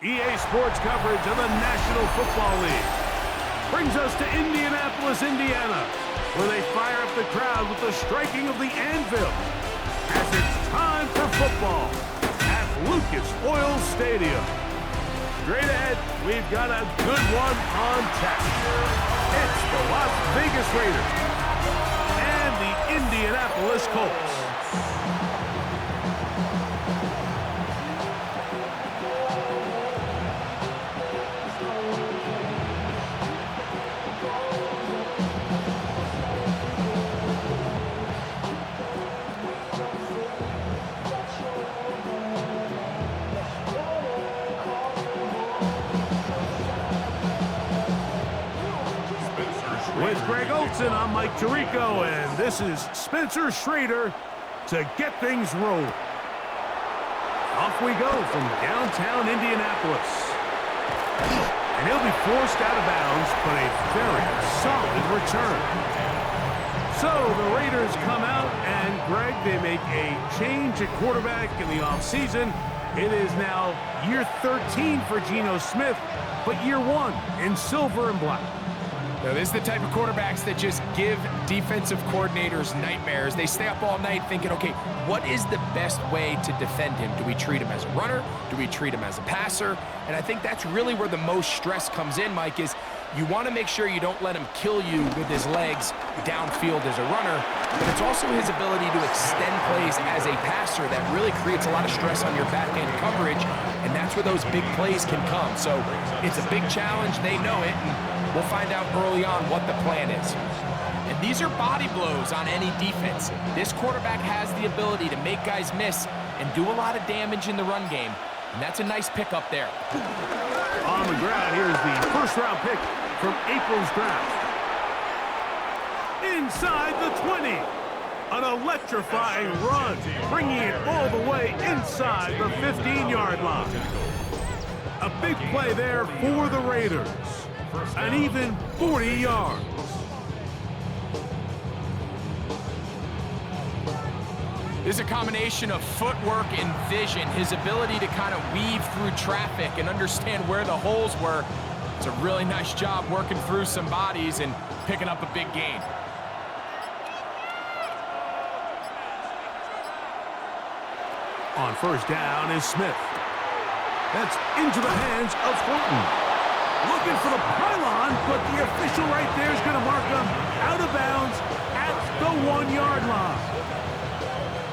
EA Sports coverage of the National Football League brings us to Indianapolis, Indiana, where they fire up the crowd with the striking of the anvil as it's time for football at Lucas Oil Stadium. Straight ahead, we've got a good one on tap. It's the Las Vegas Raiders and the Indianapolis Colts. With Greg Olson, I'm Mike Tirico, and this is Spencer Schrader to get things rolling. Off we go from downtown Indianapolis. And he'll be forced out of bounds, but a very solid return. So the Raiders come out, and Greg, they make a change at quarterback in the offseason. It is now year 13 for Geno Smith, but year 1 in silver and black. Now, this is the type of quarterbacks that just give defensive coordinators nightmares. They stay up all night thinking, okay, what is the best way to defend him? Do we treat him as a runner? Do we treat him as a passer? And I think that's really where the most stress comes in, Mike, is you want to make sure you don't let him kill you with his legs downfield as a runner, but it's also his ability to extend plays as a passer that really creates a lot of stress on your back-end coverage, and that's where those big plays can come. So it's a big challenge. They know it, and we'll find out early on what the plan is. And these are body blows on any defense. This quarterback has the ability to make guys miss and do a lot of damage in the run game, and that's a nice pickup there. On the ground, here's the first-round pick from April's draft. Inside the 20. An electrifying run, bringing it all the way inside the 15-yard line. A big play there for the Raiders. An even 40 yards. This is a combination of footwork and vision, his ability to kind of weave through traffic and understand where the holes were. It's a really nice job working through some bodies and picking up a big gain. On first down is Smith. That's into the hands of Thornton. Looking for the pylon, but the official right there is going to mark him out of bounds at the 1-yard line.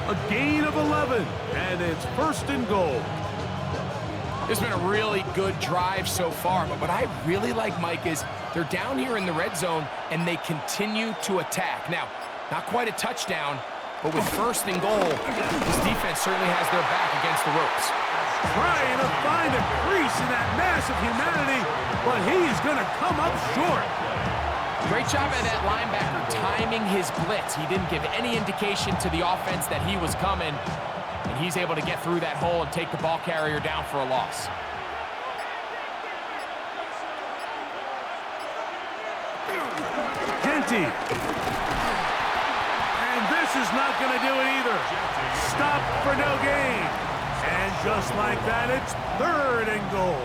A gain of 11, and it's first and goal. It's been a really good drive so far, but what I really like, Mike, is they're down here in the red zone, and they continue to attack. Now, not quite a touchdown, but with first and goal, this defense certainly has their back against the ropes. Trying to find a crease in that mass of humanity, but he's going to come up short. Great job at that linebacker timing his blitz. He didn't give any indication to the offense that he was coming, and he's able to get through that hole and take the ball carrier down for a loss. Kenty. And this is not going to do it either. Stop for no gain. And just like that, it's third and goal.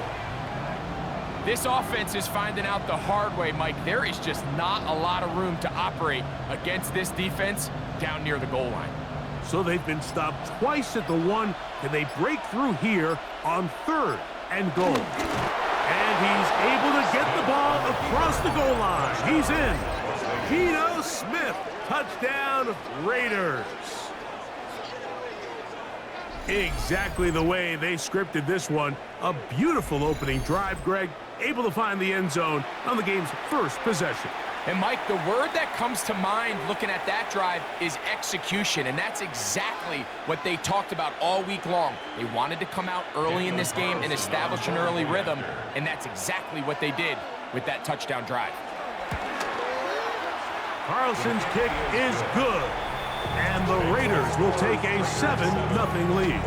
This offense is finding out the hard way, Mike. There is just not a lot of room to operate against this defense down near the goal line. So they've been stopped twice at the 1. Can they break through here on third and goal? And he's able to get the ball across the goal line. He's in. Geno Smith, touchdown Raiders. Exactly the way they scripted this one. A beautiful opening drive, Greg. Able to find the end zone on the game's first possession. And, Mike, the word that comes to mind looking at that drive is execution, and that's exactly what they talked about all week long. They wanted to come out early in this game and establish an early rhythm, and that's exactly what they did with that touchdown drive. Carlson's kick is good, and the Raiders will take a 7-0 lead.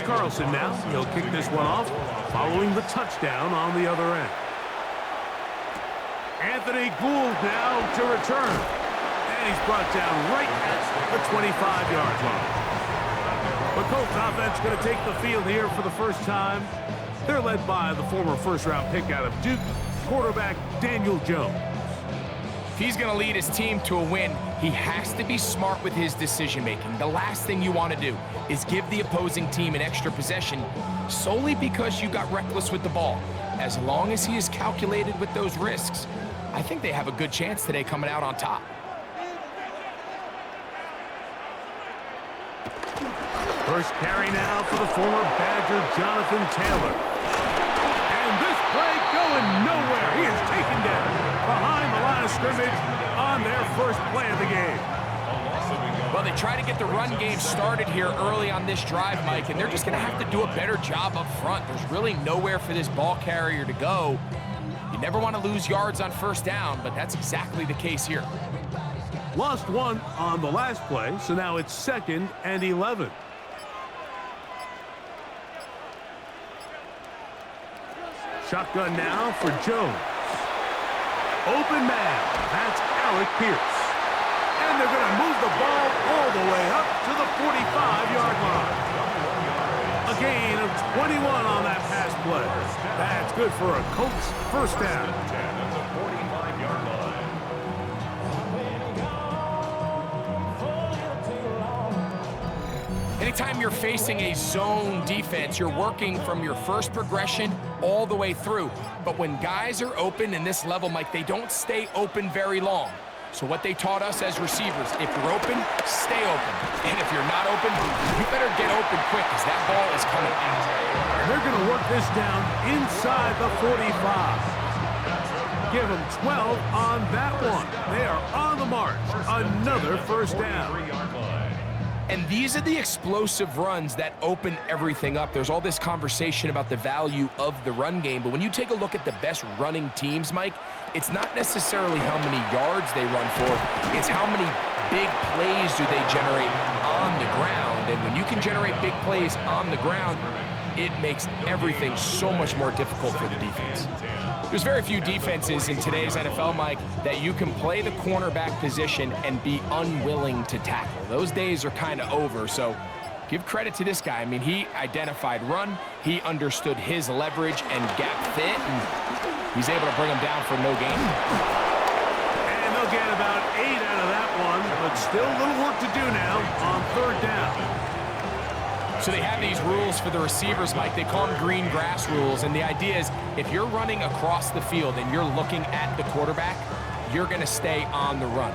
Carlson now. He'll kick this one off, following the touchdown on the other end. Anthony Gould now to return. And he's brought down right at the 25-yard line. The Colts offense going to take the field here for the first time. They're led by the former first-round pick out of Duke, quarterback Daniel Jones. If he's going to lead his team to a win, he has to be smart with his decision-making. The last thing you want to do is give the opposing team an extra possession solely because you got reckless with the ball. As long as he is calculated with those risks, I think they have a good chance today coming out on top. First carry now for the former Badger Jonathan Taylor. And this play going nowhere. He is taken down behind the line of scrimmage on their first play of the game. Well, they try to get the run game started here early on this drive, Mike, and they're just going to have to do a better job up front. There's really nowhere for this ball carrier to go. You never want to lose yards on first down, but that's exactly the case here. Lost one on the last play, so now it's 2nd and 11. Shotgun now for Jones. Open man. That's Alec Pierce. And they're going to move the ball all the way up to the 45-yard line. A gain of 21 on that pass play. That's good for a Colts first down. Anytime you're facing a zone defense, you're working from your first progression all the way through. But when guys are open in this level, Mike, they don't stay open very long. So what they taught us as receivers, if you're open, stay open. And if you're not open, you better get open quick because that ball is coming out. They're going to work this down inside the 45. Give them 12 on that one. They are on the march. Another first down. And these are the explosive runs that open everything up. There's all this conversation about the value of the run game, but when you take a look at the best running teams, Mike, it's not necessarily how many yards they run for, it's how many big plays do they generate on the ground. And when you can generate big plays on the ground, it makes everything so much more difficult for the defense. There's very few defenses in today's NFL, Mike, that you can play the cornerback position and be unwilling to tackle. Those days are kind of over, so give credit to this guy. I mean, he identified run, he understood his leverage and gap fit, and he's able to bring him down for no gain. And they'll get about 8 out of that one, but still a little work to do now on 3rd down. So they have these rules for the receivers, Mike. They call them green grass rules. And the idea is if you're running across the field and you're looking at the quarterback, you're going to stay on the run.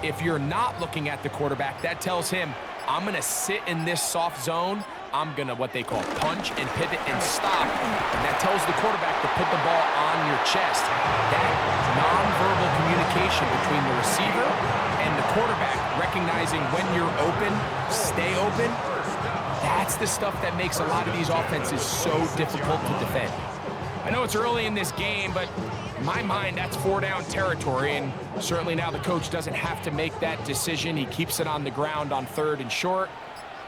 If you're not looking at the quarterback, that tells him, I'm going to sit in this soft zone. I'm going to what they call punch and pivot and stop. And that tells the quarterback to put the ball on your chest. That nonverbal communication between the receiver and the quarterback, recognizing when you're open, stay open, that's the stuff that makes a lot of these offenses so difficult to defend. I know it's early in this game, but in my mind, that's 4-down territory, and certainly now the coach doesn't have to make that decision. He keeps it on the ground on 3rd and short,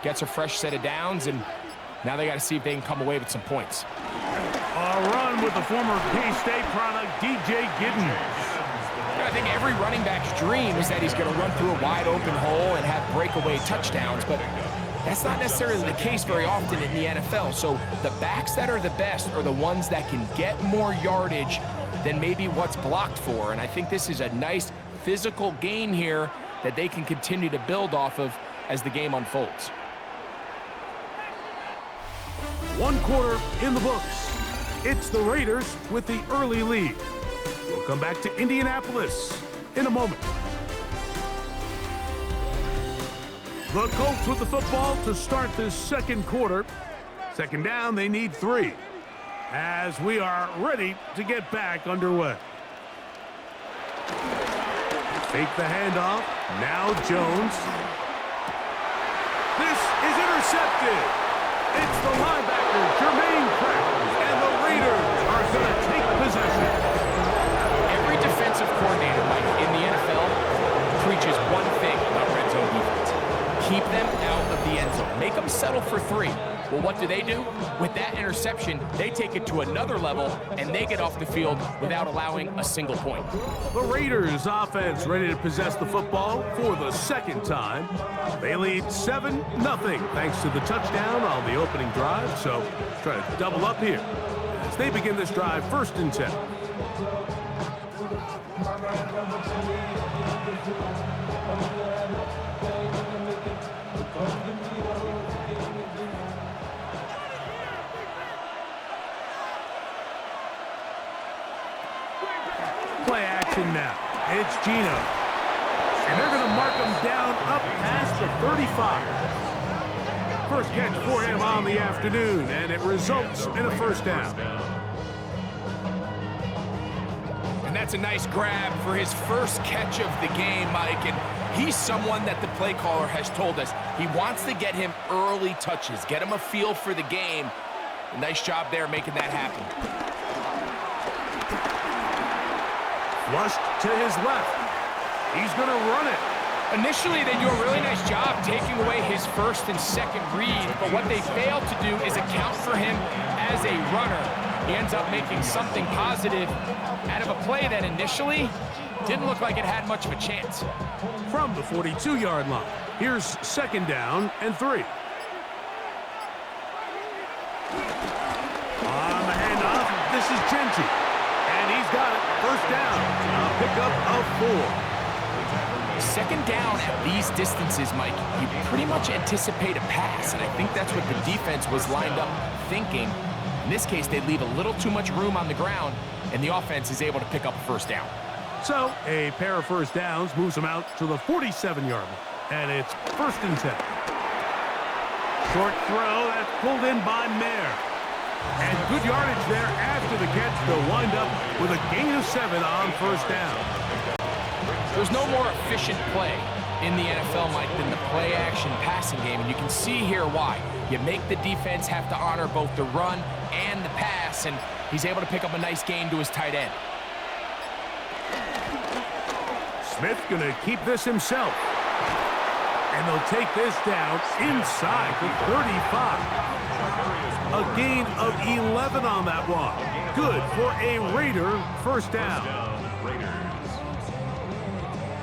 gets a fresh set of downs, and now they got to see if they can come away with some points. A run with the former K-State product, DJ Giddens. I think every running back's dream is that he's going to run through a wide open hole and have breakaway touchdowns, but that's not necessarily the case very often in the NFL. So the backs that are the best are the ones that can get more yardage than maybe what's blocked for. And I think this is a nice physical game here that they can continue to build off of as the game unfolds. 1 quarter in the books. It's the Raiders with the early lead. We'll come back to Indianapolis in a moment. The Colts with the football to start this 2nd quarter. 2nd down, they need 3. As we are ready to get back underway. Fake the handoff. Now Jones. This is intercepted. It's the linebacker, Jermaine Pratt, and the Raiders are going to take possession. Every defensive coordinator, Mike, in the NFL preaches one thing about red zone defense. Keep them out of the end zone. Make them settle for 3. Well, what do? With that interception, they take it to another level, and they get off the field without allowing a single point. The Raiders offense ready to possess the football for the second time. They lead 7-0 thanks to the touchdown on the opening drive, so try to double up here as they begin this drive 1st and 10. Play action now. It's Gino. And they're going to mark him down up past the 35. First catch for him on the afternoon, and it results in a 1st down. And that's a nice grab for his first catch of the game, Mike. And he's someone that the play caller has told us he wants to get him early touches, get him a feel for the game. A nice job there making that happen. Flushed to his left. He's going to run it. Initially, they do a really nice job taking away his 1st and 2nd read, but what they fail to do is account for him as a runner. He ends up making something positive out of a play that initially didn't look like it had much of a chance. From the 42-yard line, here's 2nd down and 3. On the handoff, this is Genty. And he's got it. 1st down. A pickup of 4. 2nd down at these distances, Mike, you pretty much anticipate a pass, and I think that's what the defense was lined up thinking. In this case, they leave a little too much room on the ground, and the offense is able to pick up a 1st down. So, a pair of 1st downs moves them out to the 47-yard line, and it's 1st and 10. Short throw, that's pulled in by Mayer. And good yardage there after the catch. They'll wind up with a gain of 7 on 1st down. There's no more efficient play in the NFL, Mike, than the play-action passing game, and you can see here why. You make the defense have to honor both the run and the pass, and he's able to pick up a nice gain to his tight end. Smith going to keep this himself. And they'll take this down inside the 35. A gain of 11 on that one. Good for a Raider 1st down.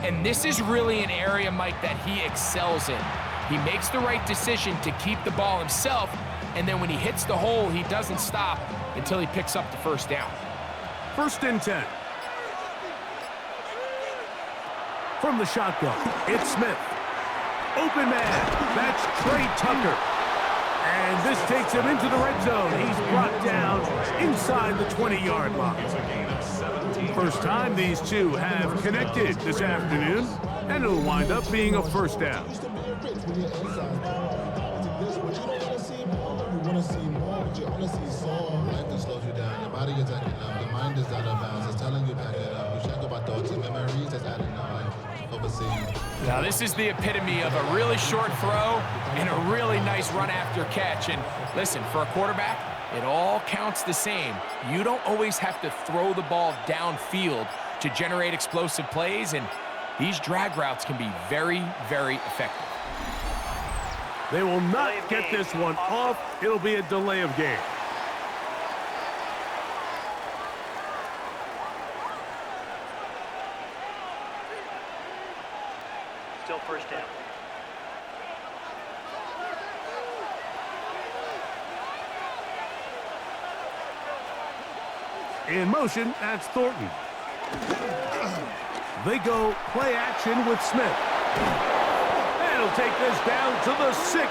And this is really an area, Mike, that he excels in. He makes the right decision to keep the ball himself, and then when he hits the hole, he doesn't stop until he picks up the 1st down. 1st and 10. From the shotgun, it's Smith. Open man, that's Trey Tucker. And this takes him into the red zone. He's brought down inside the 20-yard line. First time these two have connected this afternoon, and it'll wind up being a 1st down. Now this is the epitome of a really short throw and a really nice run after catch. And listen, for a quarterback, it all counts the same. You don't always have to throw the ball downfield to generate explosive plays, and these drag routes can be very, very effective. They will not get this one off. It'll be a delay of game. Still 1st down. In motion, that's Thornton. They go play action with Smith. And he'll take this down to the 6.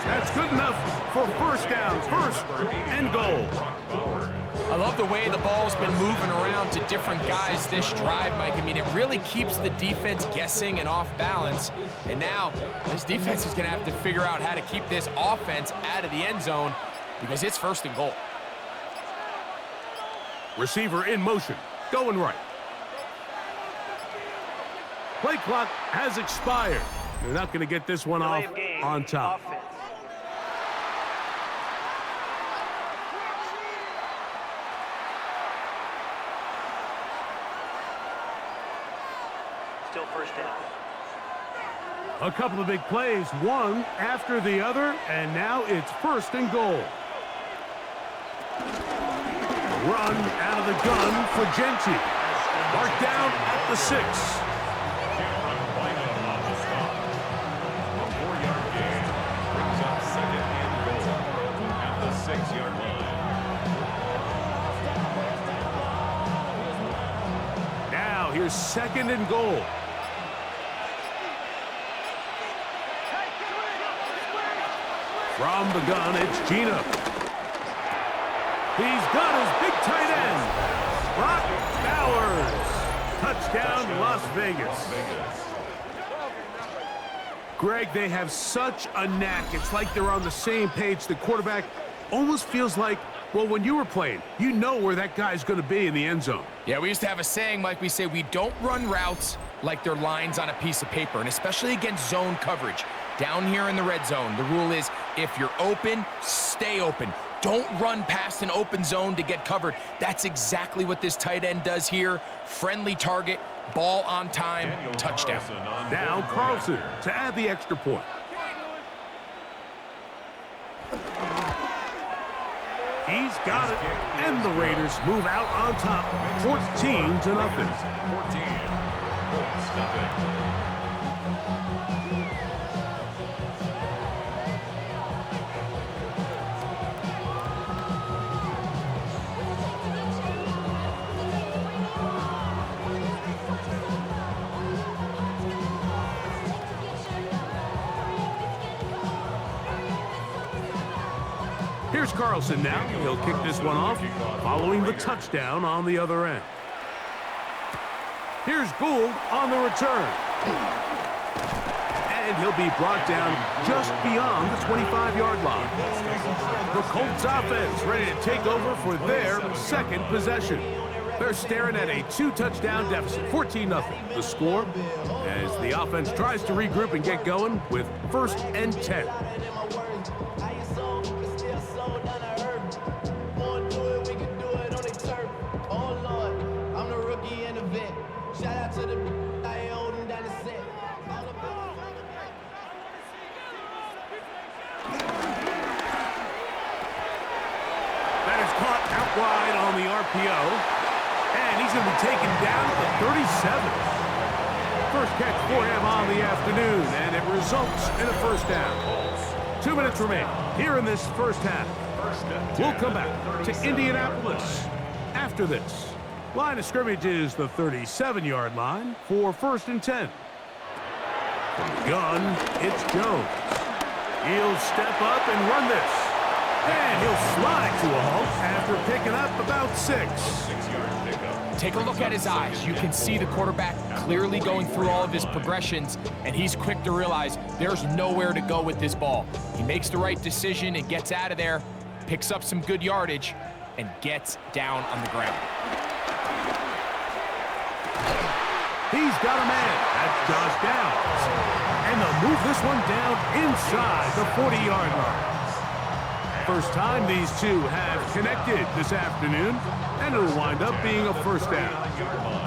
That's good enough for 1st down. 1st and goal. I love the way the ball's been moving around to different guys this drive, Mike. I mean, it really keeps the defense guessing and off balance. And now, this defense is going to have to figure out how to keep this offense out of the end zone because it's 1st and goal. Receiver in motion, going right. Play clock has expired. They're not going to get this one off on top. Offense. Still 1st down. A couple of big plays, one after the other, and now it's 1st and goal. Run out of the gun for Genti. Marked down at the 6. Now here's 2nd and goal. From the gun, it's Gina. He's got his big tight end. Brock Bowers. Touchdown, Las Vegas. Greg, they have such a knack. It's like they're on the same page. The quarterback almost feels like, well, when you were playing, you know where that guy's going to be in the end zone. Yeah, we used to have a saying, Mike, we say we don't run routes like they're lines on a piece of paper, and especially against zone coverage. Down here in the red zone, the rule is if you're open, stay open. Don't run past an open zone to get covered. That's exactly what this tight end does here. Friendly target, ball on time, touchdown. Now Carlson to add the extra point. He's got it, and the Raiders move out on top, 14-0. 14 points, nothing. Here's Carlson now. He'll kick this one off, following the touchdown on the other end. Here's Gould on the return. And he'll be brought down just beyond the 25-yard line. The Colts offense ready to take over for their 2nd possession. They're staring at a 2-touchdown deficit, 14-0. The score as the offense tries to regroup and get going with 1st and 10. Shout out to the I holding down the set. That is caught out wide on the RPO. And he's going to be taken down at the 37. First catch for him on the afternoon, and it results in a 1st down. 2 minutes remain here in this 1st half. We'll come back to Indianapolis after this. Line of scrimmage is the 37-yard line for 1st and 10. From the gun, it's Jones. He'll step up and run this. And he'll slide to a halt after picking up about 6. Take a look at his eyes. You can see the quarterback clearly going through all of his progressions, and he's quick to realize there's nowhere to go with this ball. He makes the right decision and gets out of there, picks up some good yardage, and gets down on the ground. He's got a man. That's Josh Downs. And they'll move this one down inside the 40-yard line. First time these two have connected this afternoon, and it'll wind up being a 1st down.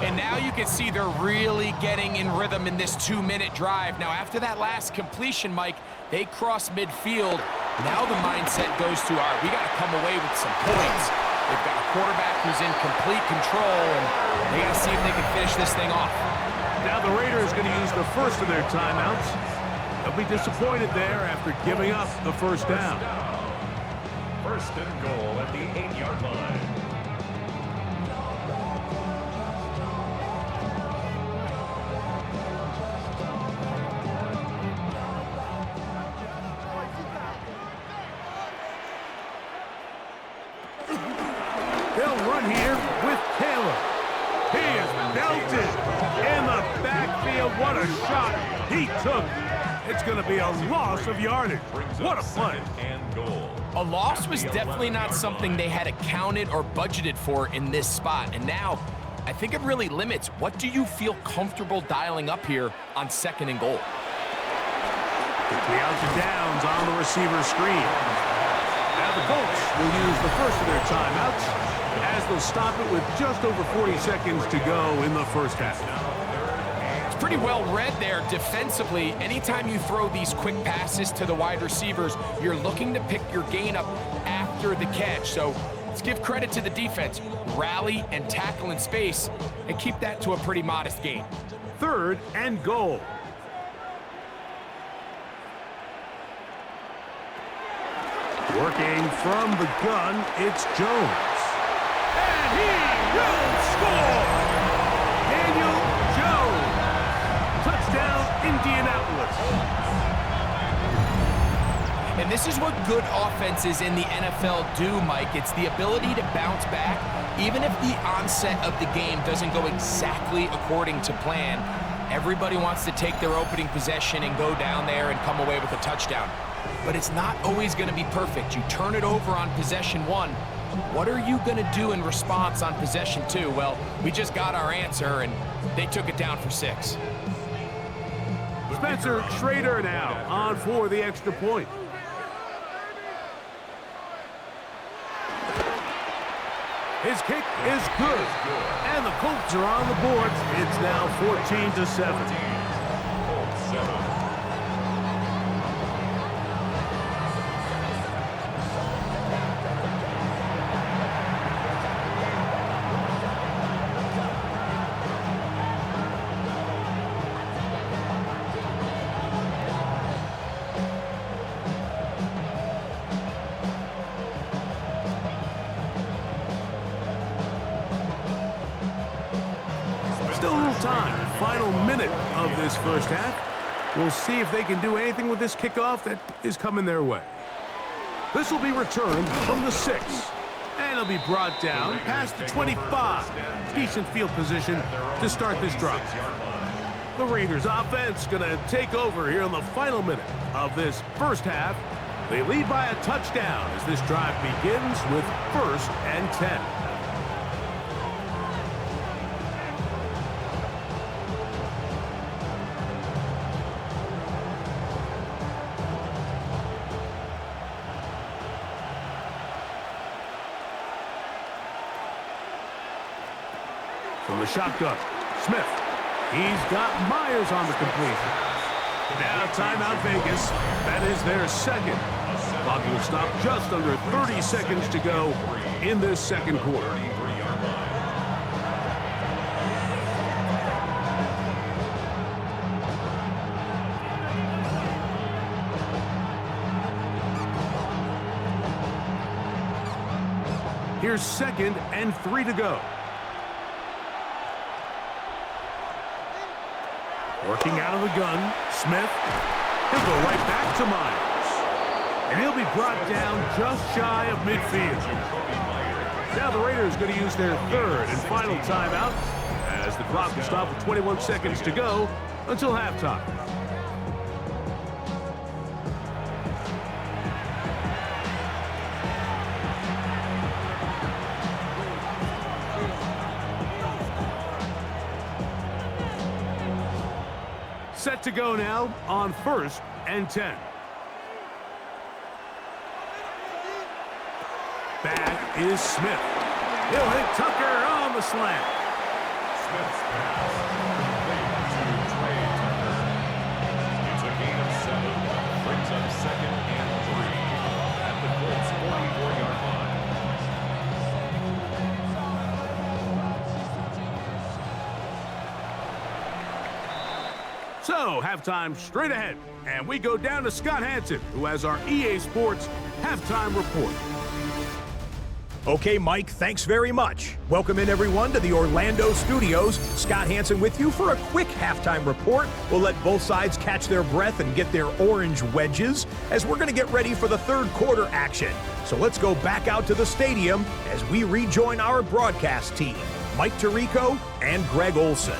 And now you can see they're really getting in rhythm in this 2-minute drive. Now, after that last completion, Mike, they cross midfield. Now the mindset goes to, all right, we got to come away with some points. They've got a quarterback who's in complete control, and they got to see if they can finish this thing off. Now the Raiders going to use the first of their timeouts. They'll be disappointed there after giving up the 1st down. 1st and goal at the 8-yard line. They'll run here with Taylor. He is belted in the backfield. What a shot he took. It's going to be a loss of yardage. What a play. A loss was definitely not something they had accounted or budgeted for in this spot. And now, I think it really limits. What do you feel comfortable dialing up here on 2nd and goal? Quickly out to Downs on the receiver screen. Now the Colts will use the first of their timeouts as they'll stop it with just over 40 seconds to go in the 1st half. pretty well read there defensively. Anytime you throw these quick passes to the wide receivers, you're looking to pick your gain up after the catch. So let's give credit to the defense. Rally and tackle in space and keep that to a pretty modest gain. 3rd and goal. Working from the gun, it's Jones. And he will score! Daniel Jones. Touchdown, Indianapolis. And this is what good offenses in the NFL do, Mike. It's the ability to bounce back, even if the onset of the game doesn't go exactly according to plan. Everybody wants to take their opening possession and go down there and come away with a touchdown. But it's not always going to be perfect. You turn it over on possession 1. What are you going to do in response on possession 2? Well, we just got our answer, and they took it down for 6. Spencer Schrader now on for the extra point. His kick is good, and the Colts are on the board. It's now 14-7. Still a little time. Final minute of this first half. We'll see if they can do anything with this kickoff that is coming their way. This will be returned from the 6. And it'll be brought down past the 25. Decent field position to start this drive. The Raiders offense going to take over here in the final minute of this first half. They lead by a touchdown as this drive begins with 1st and 10. From the shotgun, Smith. He's got Myers on the completion. Now timeout Vegas. That is their second. Clock will stop just under 30 seconds to go in this second quarter. Here's 2nd and 3 to go. Working out of the gun, Smith. He'll go right back to Myers. And he'll be brought down just shy of midfield. Now the Raiders going to use their 3rd and final timeout as the clock will stop with 21 seconds to go until halftime. Set to go now on 1st and 10. Back is Smith. He'll hit Tucker on the slant. Smith's pass complete to Trey Tucker. It's a gain of 7. Brings up 2nd and 3 at the Colts 44-yard line. So, halftime straight ahead, and we go down to Scott Hansen, who has our EA Sports halftime report. Okay, Mike, thanks very much. Welcome in, everyone, to the Orlando studios. Scott Hansen with you for a quick halftime report. We'll let both sides catch their breath and get their orange wedges as we're going to get ready for the 3rd quarter action. So let's go back out to the stadium as we rejoin our broadcast team, Mike Tirico and Greg Olson.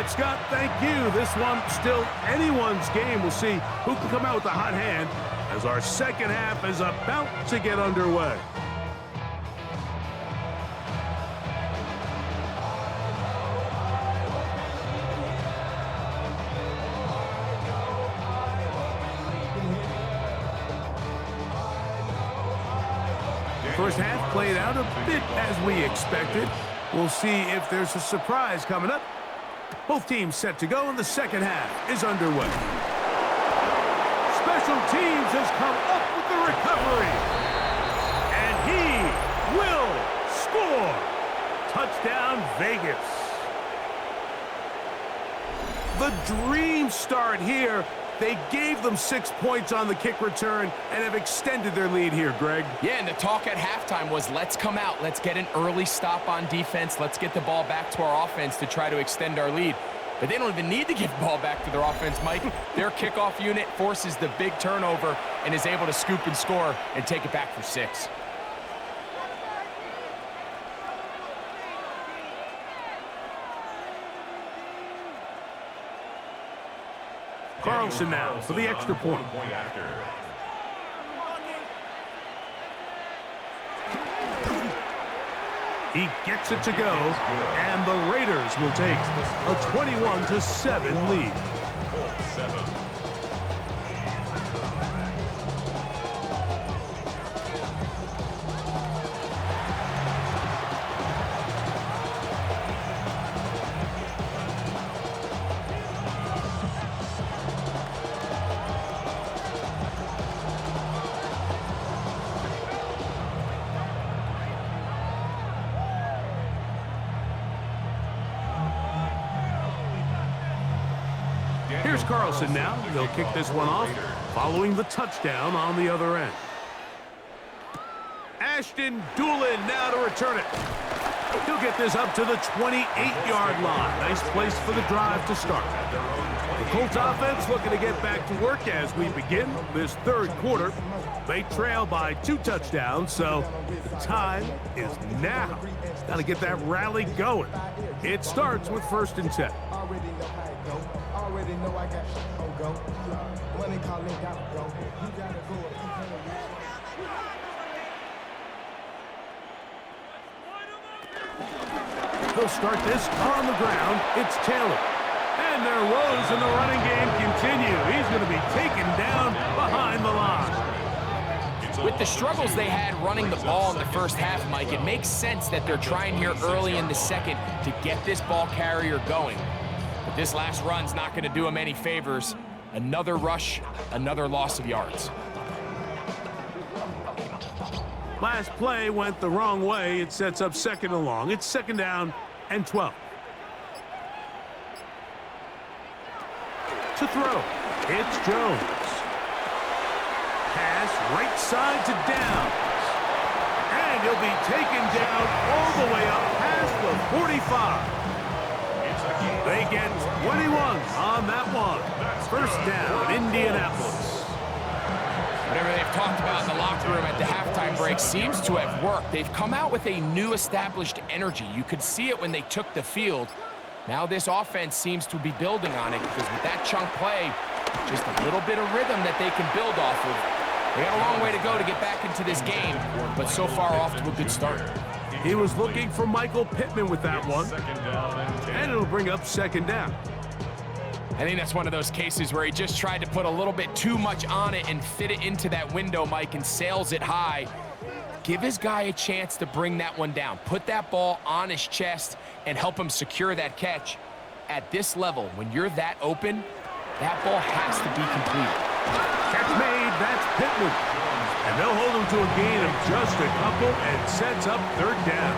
Scott, thank you. This one still anyone's game. We'll see who can come out with a hot hand as our second half is about to get underway. First half played out a bit as we expected. We'll see if there's a surprise coming up. Both teams set to go, and the second half is underway. Special teams has come up with the recovery. And he will score. Touchdown, Vegas. The dream start here. They gave them 6 points on the kick return and have extended their lead here, Greg. Yeah, and the talk at halftime was, let's come out. Let's get an early stop on defense. Let's get the ball back to our offense to try to extend our lead. But they don't even need to give the ball back to their offense, Mike. Their kickoff unit forces the big turnover and is able to scoop and score and take it back for 6. Carlson now for the extra point. He gets it to go, and the Raiders will take a 21-7 lead. Here's Carlson now. He'll kick this one off, following the touchdown on the other end. Ashton Doolin now to return it. He'll get this up to the 28-yard line. Nice place for the drive to start. The Colts offense looking to get back to work as we begin this third quarter. They trail by 2 touchdowns, so the time is now. Got to get that rally going. It starts with 1st and 10. Already know I got go. When they call it, gotta go. You gotta go. They'll start this on the ground. It's Taylor. And their woes in the running game continue. He's going to be taken down behind the line. With the struggles they had running the ball in the first half, Mike, it makes sense that they're trying here early in the second to get this ball carrier going. But this last run's not going to do him any favors. Another rush, another loss of yards. Last play went the wrong way. It sets up 2nd and long. It's 2nd down and 12. To throw, it's Jones. Pass right side to Downs. And he'll be taken down all the way up past the 45. They get 21 on that one. 1st down, Indianapolis. Whatever they've talked about in the locker room at the halftime break seems to have worked. They've come out with a new established energy. You could see it when they took the field. Now this offense seems to be building on it because with that chunk play, just a little bit of rhythm that they can build off of. They got a long way to go to get back into this game, but so far off to a good start. He was looking for Michael Pittman with that one, and it'll bring up 2nd down. I think that's one of those cases where he just tried to put a little bit too much on it and fit it into that window, Mike, and sails it high. Give his guy a chance to bring that one down. Put that ball on his chest and help him secure that catch. At this level, when you're that open, that ball has to be completed. Catch made, that's Pittman. And they'll hold him to a gain of just a couple and sets up 3rd down.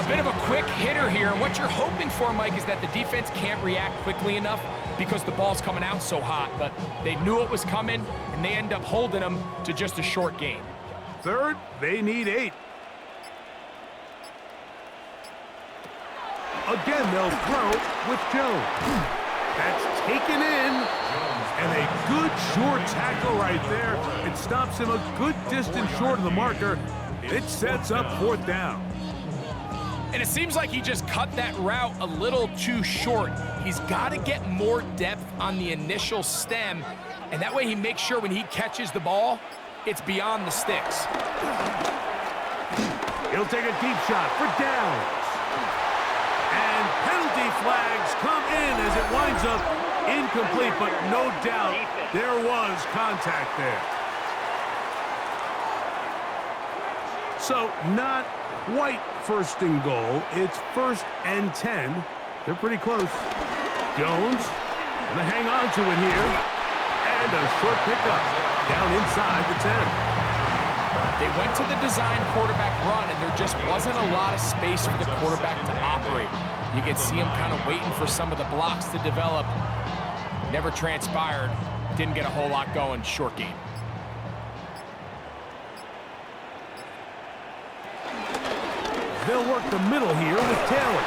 A bit of a quick hitter here. And what you're hoping for, Mike, is that the defense can't react quickly enough because the ball's coming out so hot. But they knew it was coming, and they end up holding them to just a short gain. 3rd, they need 8. Again, they'll throw with Jones. That's taken in. And a good short tackle right there. It stops him a good distance short of the marker. It sets up 4th down. And it seems like he just cut that route a little too short. He's got to get more depth on the initial stem, and that way he makes sure when he catches the ball, it's beyond the sticks. He'll take a deep shot for Downs. And penalty flags come in as it winds up incomplete, but no doubt there was contact there. So not quite first and goal. It's 1st and 10. They're pretty close. Jones gonna hang on to it here. And a short pickup down inside the 10. They went to the design quarterback run, and there just wasn't a lot of space for the quarterback to operate. You could see him kind of waiting for some of the blocks to develop. Never transpired. Didn't get a whole lot going. Short game. They'll work the middle here with Taylor.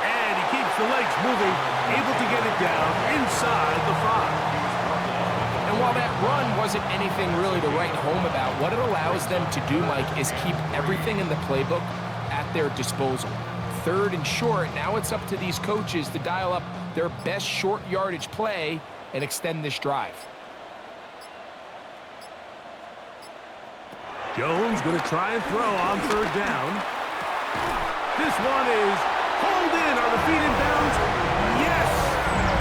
And he keeps the legs moving, able to get it down inside the 5. And while that run wasn't anything really to write home about, what it allows them to do, Mike, is keep everything in the playbook at their disposal. 3rd and short, now it's up to these coaches to dial up their best short yardage play and extend this drive. Jones going to try and throw on 3rd down. This one is pulled in. Are the feet in bounds? Yes!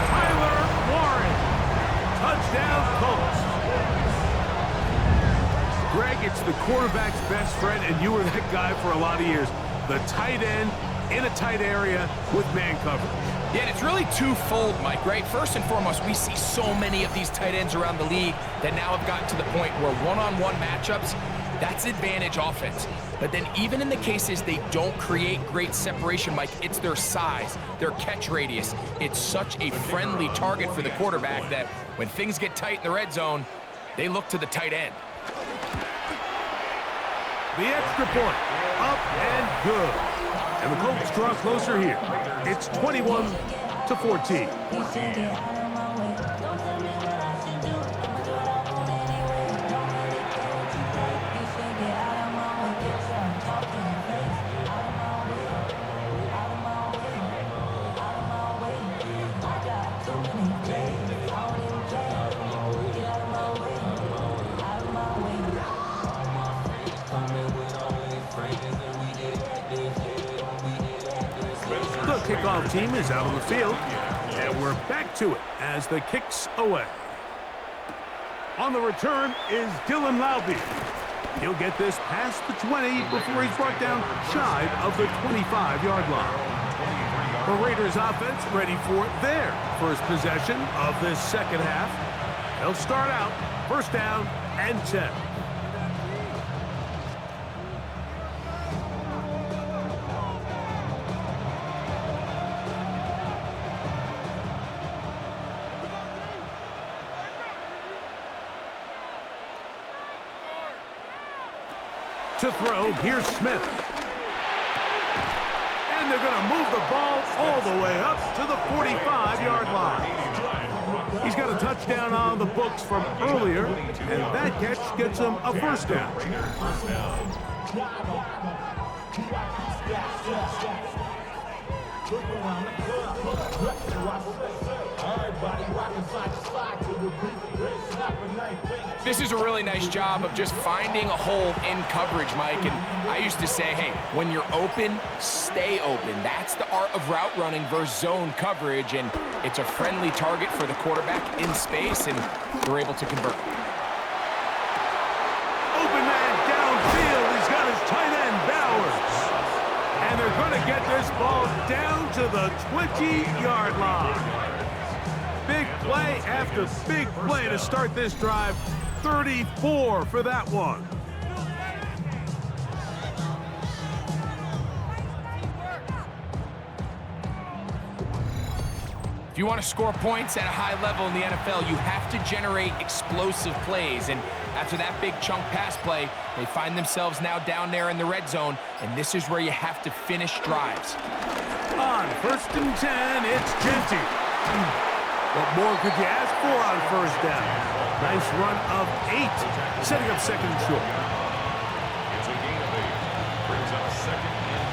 Tyler Warren. Touchdown, Colts. Greg, it's the quarterback's best friend, and you were that guy for a lot of years. The tight end in a tight area with man coverage. Yeah, and it's really twofold, Mike, right? First and foremost, we see so many of these tight ends around the league that now have gotten to the point where one-on-one matchups, that's advantage offense. But then even in the cases they don't create great separation, Mike, it's their size, their catch radius. It's such a friendly target for the quarterback that when things get tight in the red zone, they look to the tight end. The extra point, up and good. And the Colts draw closer here. It's 21-14. The kickoff team is out on the field, and we're back to it as the kick's away. On the return is Dylan Laube. He'll get this past the 20 before he's brought down shy of the 25-yard line. The Raiders offense ready for their first possession of this second half. They'll start out 1st down and 10. To throw, here's Smith. And they're going to move the ball all the way up to the 45-yard line. He's got a touchdown on the books from earlier, and that catch gets him a 1st down. This is a really nice job of just finding a hole in coverage, Mike. And I used to say, hey, when you're open, stay open. That's the art of route running versus zone coverage. And it's a friendly target for the quarterback in space, and they're able to convert. Open man downfield. He's got his tight end, Bowers. And they're going to get this ball down to the 20-yard line. Big play after big play to start this drive. 34 for that one. If you want to score points at a high level in the NFL, you have to generate explosive plays. And after that big chunk pass play, they find themselves now down there in the red zone, and this is where you have to finish drives. On 1st and 10, it's Genty. What more could you ask for on 1st down? Nice run of 8, setting up 2nd and short. It's a gain of 8. Brings up 2nd and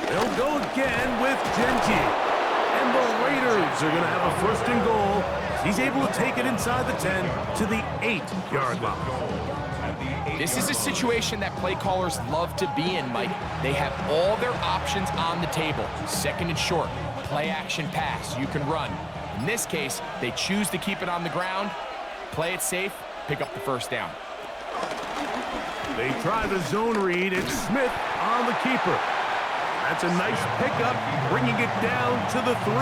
2. They'll go again with Genty. And the Raiders are going to have a 1st and goal. He's able to take it inside the 10 to the 8-yard line. This is a situation that play callers love to be in, Mike. They have all their options on the table. Second and short, play action pass, you can run. In this case, they choose to keep it on the ground, play it safe, pick up the first down. They try the zone read. It's Smith on the keeper. That's a nice pickup, bringing it down to the 3.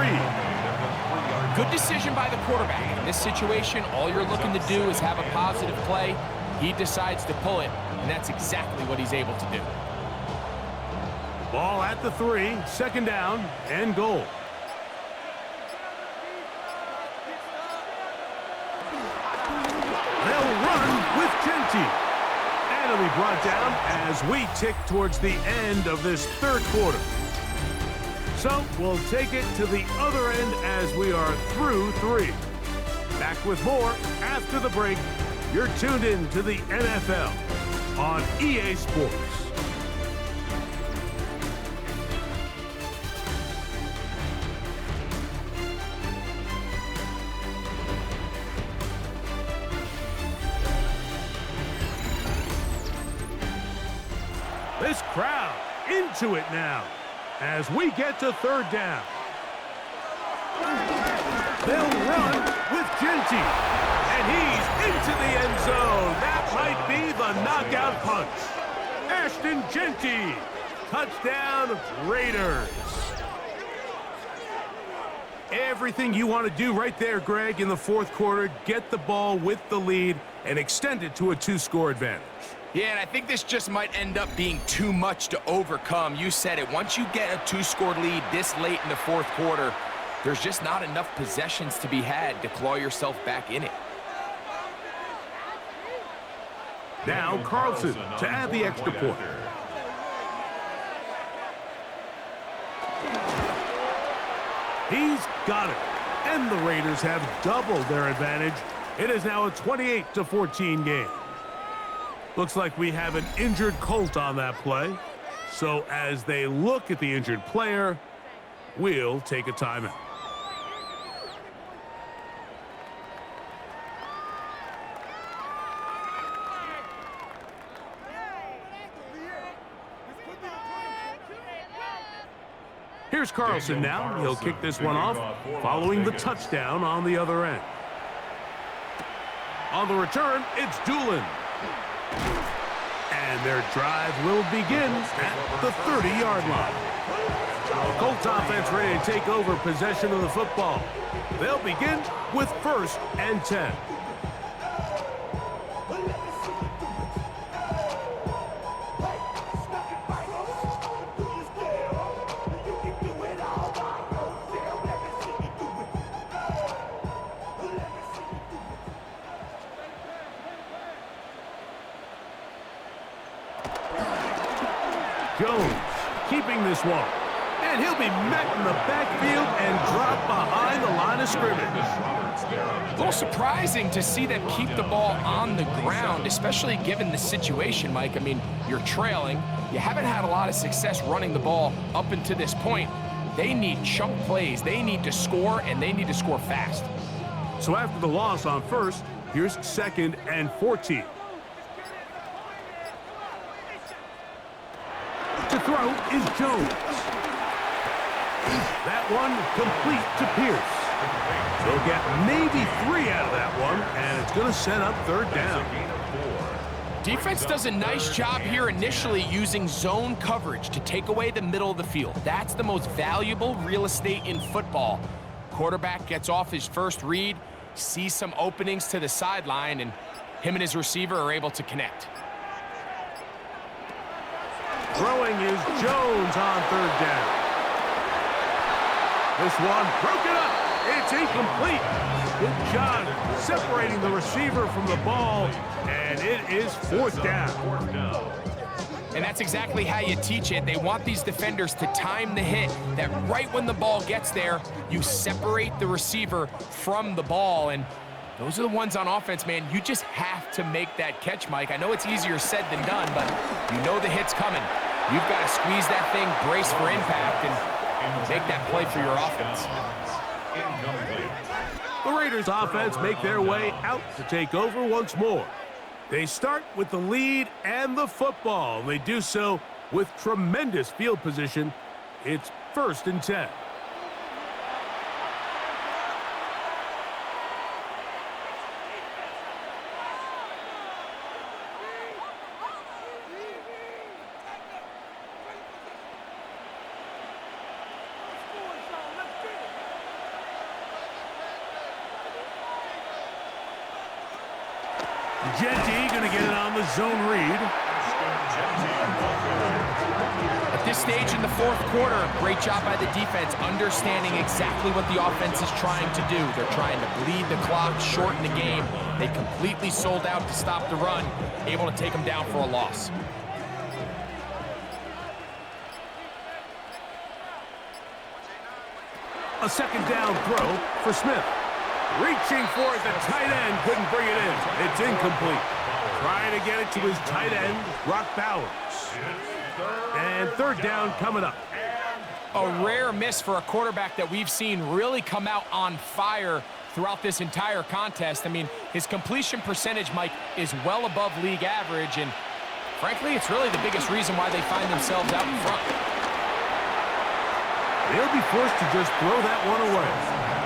Good decision by the quarterback. In this situation, all you're looking to do is have a positive play. He decides to pull it, and that's exactly what he's able to do. Ball at the 3, second down and goal. They'll run with Genty. And it'll be brought down as we tick towards the end of this third quarter. So we'll take it to the other end as we are through 3. Back with more after the break. You're tuned in to the NFL on EA Sports. This crowd into it now as we get to third down. They'll run with Genty, and he's into the end zone. That might be the knockout punch. Ashton Genty, touchdown Raiders. Everything you want to do right there, Greg, in the fourth quarter, get the ball with the lead and extend it to a 2-score advantage. Yeah, and I think this just might end up being too much to overcome. You said it. Once you get a 2-score lead this late in the fourth quarter, there's just not enough possessions to be had to claw yourself back in it. Now Carlson to add the extra point. He's got it. And the Raiders have doubled their advantage. It is now a 28-14 game. Looks like we have an injured Colt on that play. So as they look at the injured player, we'll take a timeout. Here's Carlson now. He'll kick this one off following the touchdown on the other end. On the return, it's Doolin. And their drive will begin at the 30-yard line. The Colts offense ready to take over possession of the football. They'll begin with 1st and 10. Jones keeping this one. And he'll be met in the backfield and dropped behind the line of scrimmage. A little surprising to see them keep the ball on the ground, especially given the situation, Mike. I mean, you're trailing. You haven't had a lot of success running the ball up until this point. They need chunk plays. They need to score, and they need to score fast. So after the loss on 1st, here's 2nd and 14. To throw is Jones. That one complete to Pierce. They'll get maybe 3 out of that one, and it's going to set up 3rd down. Defense does a nice job here initially using zone coverage to take away the middle of the field. That's the most valuable real estate in football. Quarterback gets off his first read, sees some openings to the sideline, and him and his receiver are able to connect. Throwing is Jones on 3rd down. This one broken up. It's incomplete. Good job separating the receiver from the ball, and it is 4th down. And that's exactly how you teach it. They want these defenders to time the hit, that right when the ball gets there, you separate the receiver from the ball. And those are the ones on offense, man. You just have to make that catch, Mike. I know it's easier said than done, but you know the hit's coming. You've got to squeeze that thing, brace for impact, and make that play for your offense. The Raiders offense make their way out to take over once more. They start with the lead and the football. They do so with tremendous field position. It's 1st and 10. Genty going to get it on the zone read. At this stage in the 4th quarter, great job by the defense, understanding exactly what the offense is trying to do. They're trying to bleed the clock, shorten the game. They completely sold out to stop the run, able to take them down for a loss. A 2nd down throw for Smith. Reaching for it, the tight end couldn't bring it in. It's incomplete. Trying to get it to his tight end, Brock Bowers. And 3rd down coming up. A rare miss for a quarterback that we've seen really come out on fire throughout this entire contest. I mean, his completion percentage, Mike, is well above league average, and frankly, it's really the biggest reason why they find themselves out in front. They'll be forced to just throw that one away.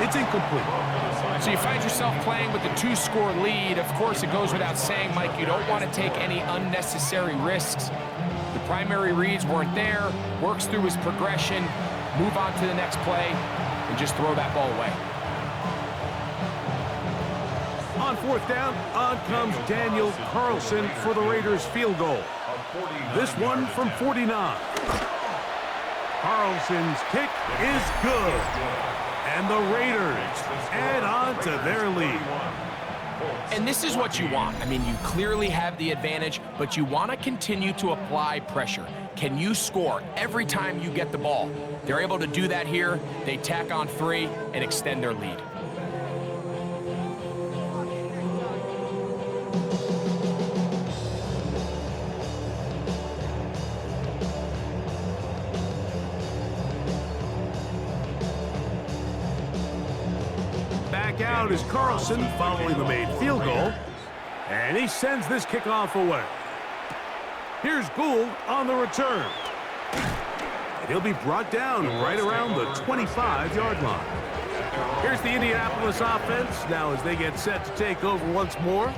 It's incomplete. So you find yourself playing with the 2-score lead. Of course, it goes without saying, Mike, you don't want to take any unnecessary risks. The primary reads weren't there, works through his progression, move on to the next play, and just throw that ball away. On 4th down, on comes Daniel Carlson for the Raiders field goal. This one from 49. Carlson's kick is good. And the Raiders add on to their lead. And this is what you want. I mean, you clearly have the advantage, but you want to continue to apply pressure. Can you score every time you get the ball? They're able to do that here. They tack on 3 and extend their lead. Out is Carlson following the made field goal, and he sends this kickoff away. Here's Gould on the return, and he'll be brought down right around the 25-yard line. Here's the Indianapolis offense. Now as they get set to take over once more,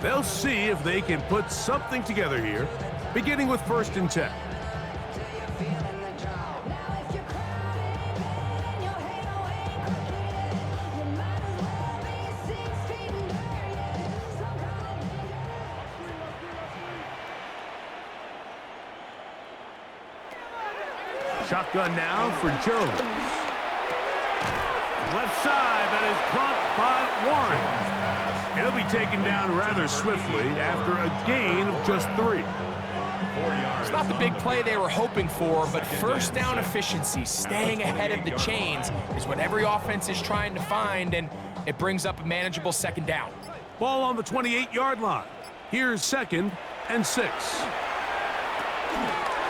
they'll see if they can put something together here, beginning with 1st and 10. Shotgun now for Jones. Left side, that is caught by Warren. He'll be taken down rather swiftly after a gain of just 3. It's not the big play they were hoping for, but 1st down efficiency, staying ahead of the chains, is what every offense is trying to find, and it brings up a manageable 2nd down. Ball on the 28-yard line. Here's 2nd and 6.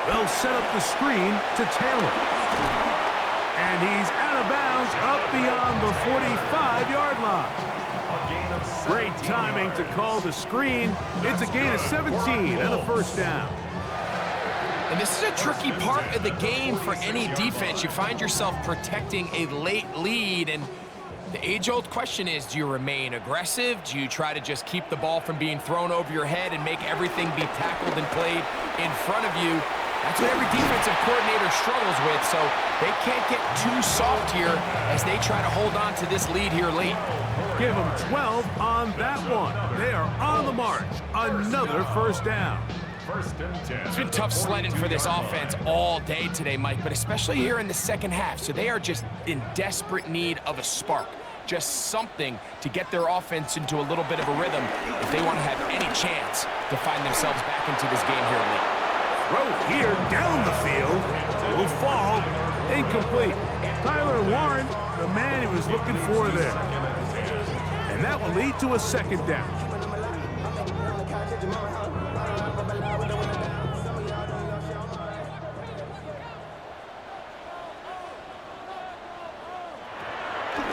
They'll set up the screen to Taylor. And he's out of bounds up beyond the 45-yard line. Great timing to call the screen. It's a gain of 17 and a 1st down. And this is a tricky part of the game for any defense. You find yourself protecting a late lead, and the age-old question is, do you remain aggressive? Do you try to just keep the ball from being thrown over your head and make everything be tackled and played in front of you? That's what every defensive coordinator struggles with, so they can't get too soft here as they try to hold on to this lead here late. Give them 12 on that one. They are on the march. Another 1st down. It's been tough sledding for this offense all day today, Mike, but especially here in the 2nd half. So they are just in desperate need of a spark, just something to get their offense into a little bit of a rhythm if they want to have any chance to find themselves back into this game here late. Throw here down the field will fall incomplete. Tyler Warren, the man he was looking for there. And that will lead to a 2nd down.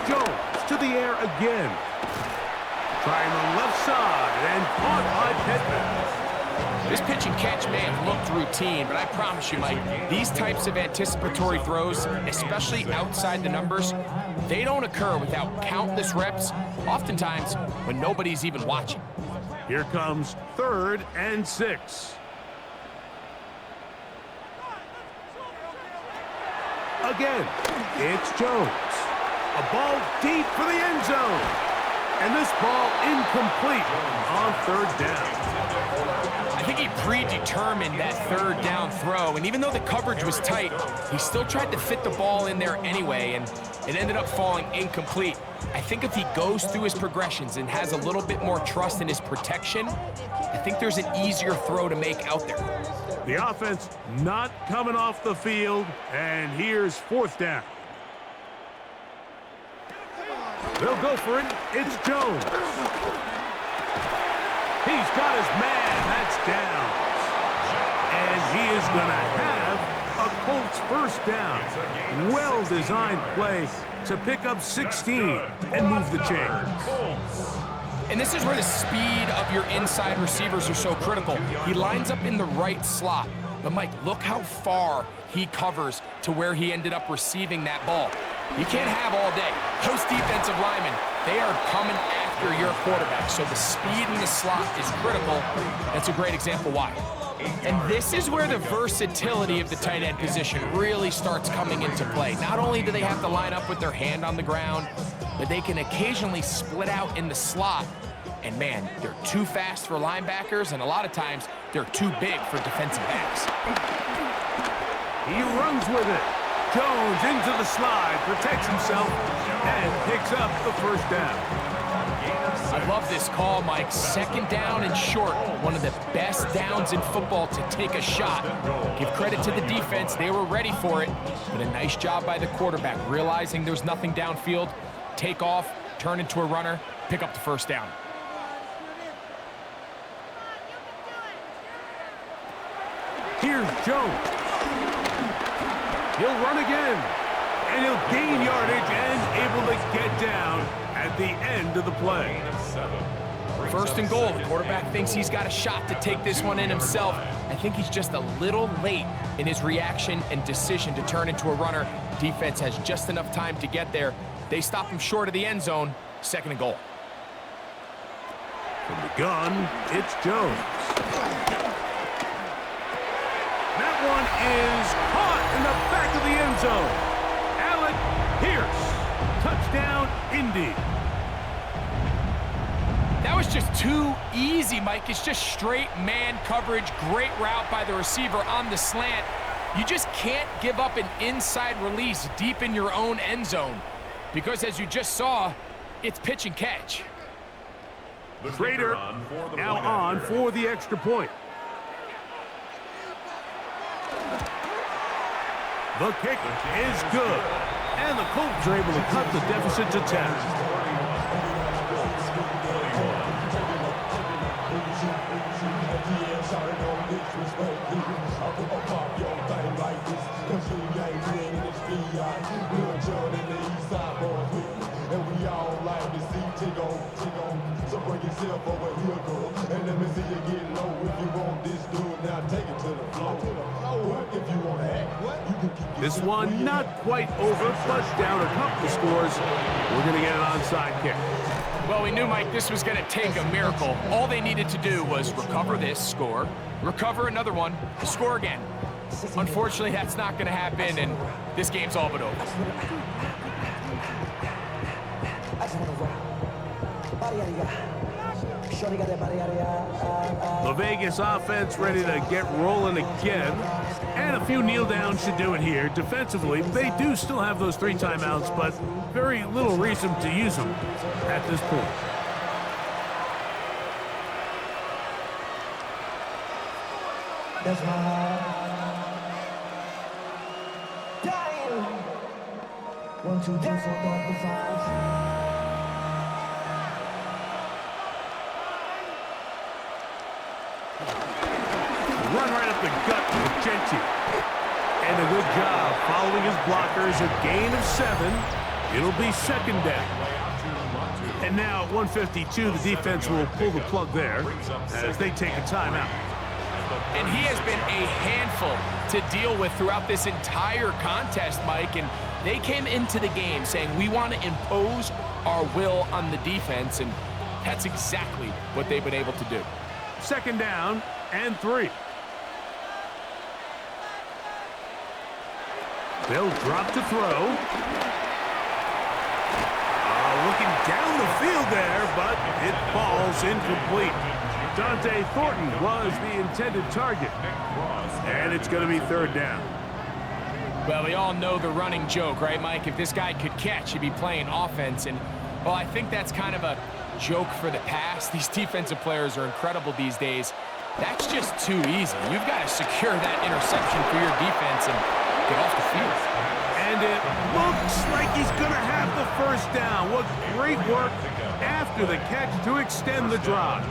Jones to the air again. Trying the left side and caught by Pittman. This pitch and catch may have looked routine, but I promise you, Mike, these types of anticipatory throws, especially outside the numbers, they don't occur without countless reps, oftentimes when nobody's even watching. Here comes 3rd and 6. Again, it's Jones. A ball deep for the end zone. And this ball incomplete on 3rd down. I think he predetermined that 3rd down throw, and even though the coverage was tight, he still tried to fit the ball in there anyway, and it ended up falling incomplete. I think if he goes through his progressions and has a little bit more trust in his protection, I think there's an easier throw to make out there. The offense not coming off the field, and here's 4th down. They'll go for it. It's Jones. He's got his man. That's down. And he is going to have a Colts 1st down. Well-designed play to pick up 16 and move the chains. And this is where the speed of your inside receivers are so critical. He lines up in the right slot. But, Mike, look how far he covers to where he ended up receiving that ball. You can't have all day. Those defensive linemen, they are coming after your quarterback. So the speed in the slot is critical. That's a great example why. And this is where the versatility of the tight end position really starts coming into play. Not only do they have to line up with their hand on the ground, but they can occasionally split out in the slot. And man, they're too fast for linebackers, and a lot of times they're too big for defensive backs. He runs with it. Jones into the slide, protects himself, and picks up the 1st down. I love this call, Mike. 2nd down and short. One of the best downs in football to take a shot. Give credit to the defense. They were ready for it. But a nice job by the quarterback, realizing there's nothing downfield. Take off, turn into a runner, pick up the 1st down. Here's Jones. He'll run again, and he'll gain yardage and able to get down at the end of the play. 1st and goal. The quarterback thinks he's got a shot to take this one in himself. I think he's just a little late in his reaction and decision to turn into a runner. Defense has just enough time to get there. They stop him short of the end zone. 2nd and goal. From the gun, it's Jones. That one is caught in the back of the end zone. Alec Pierce. Touchdown, Indy. That was just too easy, Mike. It's just straight man coverage. Great route by the receiver on the slant. You just can't give up an inside release deep in your own end zone. Because as you just saw, it's pitch and catch. Schrader now on for the extra point. The kick is good. And the Colts are able to cut the deficit to 10. So bring yourself over here, girl, and let me see you get low. If you want this dude, now take it to the floor. If you want to act, you can keep this one not quite over, but down a couple scores. We're going to get an onside kick. Well, we knew, Mike, this was going to take a miracle. All they needed to do was recover this, score, recover another one, score again. Unfortunately, that's not going to happen, and this game's all but over. The Vegas offense ready to get rolling again. And a few kneel downs should do it here. Defensively, they do still have those 3 timeouts, but very little reason to use them at this point. That's my heart. Dying. 1, 2, 3, 4, 5. Run right up the gut with Genty. And a good job following his blockers. A gain of 7. It'll be 2nd down. And now at 152, the defense will pull the plug there as they take a timeout. And he has been a handful to deal with throughout this entire contest, Mike. And they came into the game saying, we want to impose our will on the defense. And that's exactly what they've been able to do. Second down and 3. They'll drop to throw. Looking down the field there, but it falls incomplete. Dante Thornton was the intended target. And it's going to be third down. Well, we all know the running joke, right, Mike? If this guy could catch, he'd be playing offense. And, well, I think that's kind of a joke for the past. These defensive players are incredible these days. That's just too easy. You've got to secure that interception for your defense and get off the field. And it looks like he's going to have the first down. What great work after the catch to extend the drive.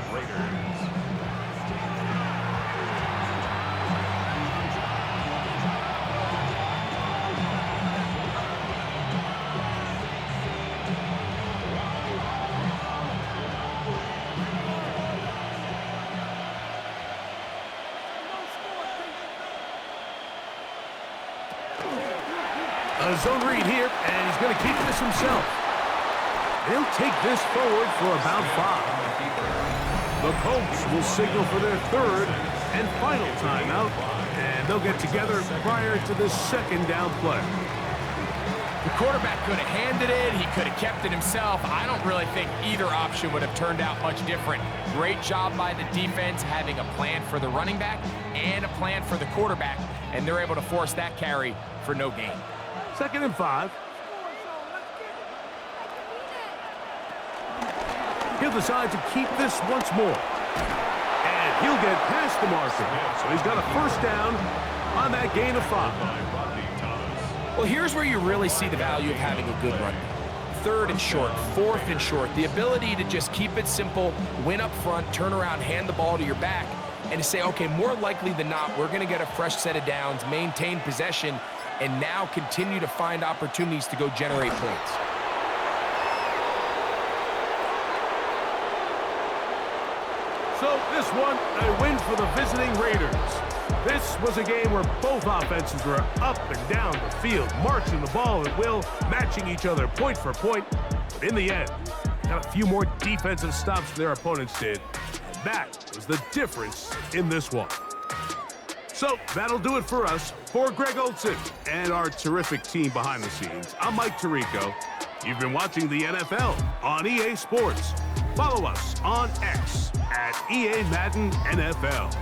A zone read here, and he's going to keep this himself. He'll take this forward for about 5. The Colts will signal for their third and final timeout, and they'll get together prior to the second down play. The quarterback could have handed it. He could have kept it himself. I don't really think either option would have turned out much different. Great job by the defense having a plan for the running back and a plan for the quarterback, and they're able to force that carry for no gain. Second and 5. He'll decide to keep this once more. And he'll get past the marker. So he's got a first down on that gain of 5. Well, here's where you really see the value of having a good run. Third and short, fourth and short. The ability to just keep it simple, win up front, turn around, hand the ball to your back, and to say, okay, more likely than not, we're going to get a fresh set of downs, maintain possession, and now continue to find opportunities to go generate points. So this one, a win for the visiting Raiders. This was a game where both offenses were up and down the field, marching the ball at will, matching each other point for point. But in the end, got a few more defensive stops than their opponents did. And that was the difference in this one. So that'll do it for us. For Greg Olsen and our terrific team behind the scenes, I'm Mike Tirico. You've been watching the NFL on EA Sports. Follow us on X at EA Madden NFL.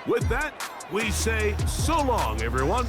With that, we say so long, everyone.